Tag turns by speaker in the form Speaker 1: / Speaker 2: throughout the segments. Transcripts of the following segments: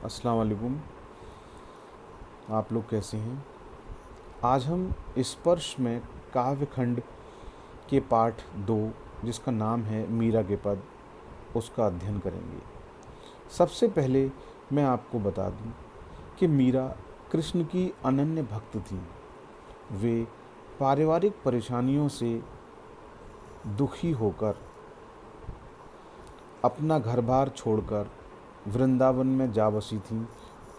Speaker 1: अस्सलाम वालेकुम। आप लोग कैसे हैं? आज हम स्पर्श में काव्य खंड के पाठ 2 जिसका नाम है मीरा के पद, उसका अध्ययन करेंगे। सबसे पहले मैं आपको बता दूं कि मीरा कृष्ण की अनन्य भक्त थी। वे पारिवारिक परेशानियों से दुखी होकर अपना घर बार छोड़कर वृंदावन में जा बसी थीं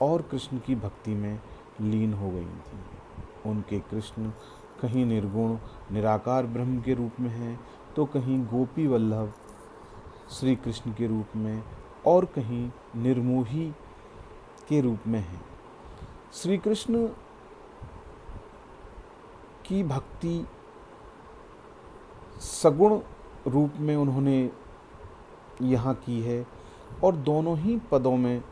Speaker 1: और कृष्ण की भक्ति में लीन हो गई थीं। उनके कृष्ण कहीं निर्गुण निराकार ब्रह्म के रूप में हैं, तो कहीं गोपी वल्लभ श्री कृष्ण के रूप में और कहीं निर्मोही के रूप में हैं। श्री कृष्ण की भक्ति सगुण रूप में उन्होंने यहाँ की है और दोनों ही पदों में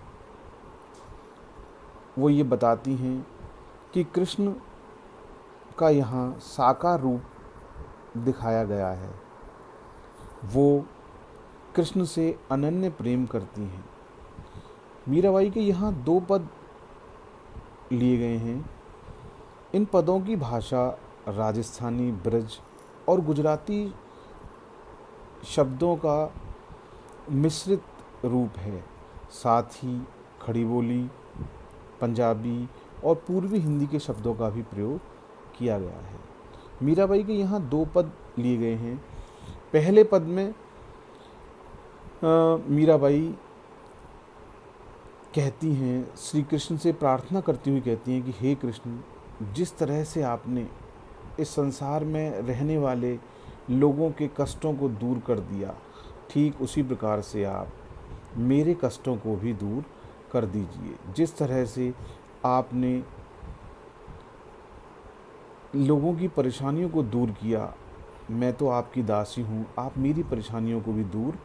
Speaker 1: वो ये बताती हैं कि कृष्ण का यहाँ साकार रूप दिखाया गया है। वो कृष्ण से अनन्य प्रेम करती हैं। मीराबाई के यहाँ 2 पद लिए गए हैं। इन पदों की भाषा राजस्थानी, ब्रज और गुजराती शब्दों का मिश्रित रूप है। साथ ही खड़ी बोली, पंजाबी और पूर्वी हिंदी के शब्दों का भी प्रयोग किया गया है। मीराबाई के यहाँ 2 पद लिए गए हैं। पहले पद में मीराबाई कहती हैं, श्री कृष्ण से प्रार्थना करती हुई कहती हैं कि हे कृष्ण, जिस तरह से आपने इस संसार में रहने वाले लोगों के कष्टों को दूर कर दिया, ठीक उसी प्रकार से आप मेरे कष्टों को भी दूर कर दीजिए। जिस तरह से आपने लोगों की परेशानियों को दूर किया, मैं तो आपकी दासी हूँ, आप मेरी परेशानियों को भी दूर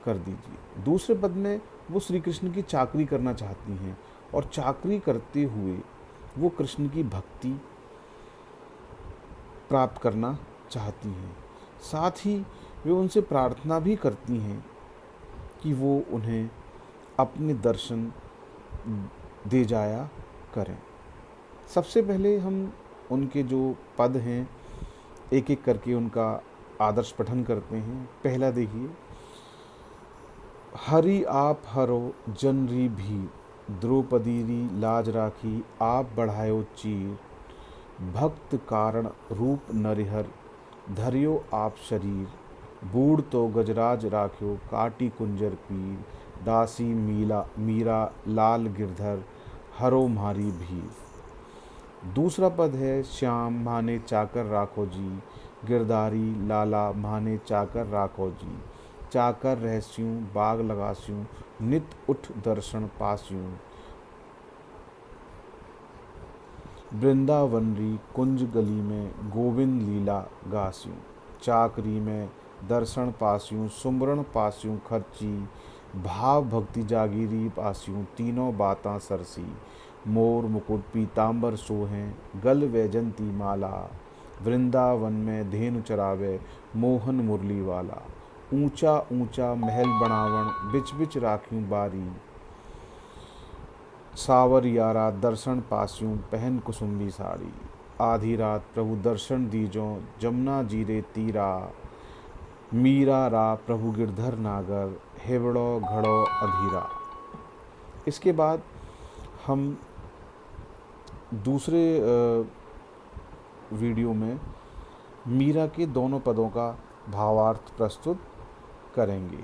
Speaker 1: कर दीजिए। दूसरे पद में वो श्री कृष्ण की चाकरी करना चाहती हैं और चाकरी करते हुए वो कृष्ण की भक्ति प्राप्त करना चाहती हैं। साथ ही वे उनसे प्रार्थना भी करती हैं कि वो उन्हें अपने दर्शन दे जाया करें। सबसे पहले हम उनके जो पद हैं एक एक करके उनका आदर्श पठन करते हैं। पहला देखिए, हरि आप हरो जनरी भी, द्रौपदी री लाज राखी, आप बढ़ायो चीर, भक्त कारण रूप नरिहर, धरियो आप शरीर, बूढ़ तो गजराज राख्यो, काटी कुंजर पीर, दासी मीरा लाल गिरधर, हरो म्हारी भीर। दूसरा पद है, श्याम माने चाकर राखो जी, गिरधारी लाला माने चाकर राखो जी, चाकर रहस्यूं बाग लगास्यूं, नित उठ दर्शन पास्यूं, वृंदावनरी कुंज गली में गोविंद लीला गास्यूं, चाकरी में दर्शन पास्यूं, सुमरण पास्यूं खर्ची, भाव भक्ति जागीरी पास्यूं, तीनों बातां सरसी, मोर मुकुट पीतांबर सोहें, गल वैजंती माला, वृंदावन में धेनु चरावे, मोहन मुरली वाला, ऊंचा ऊंचा महल बनावण, बिच बिच राख्यूं बारी, सावर यारा दर्शन पास्यूं, पहन कुसुम्बी साड़ी, आधी रात प्रभु दर्शन दीजो, जमुना जीरे तीरा, मीरा रा प्रभु गिरधर नागर, हेवड़ो घड़ो अधीरा। इसके बाद हम दूसरे वीडियो में मीरा के दोनों पदों का भावार्थ प्रस्तुत करेंगे।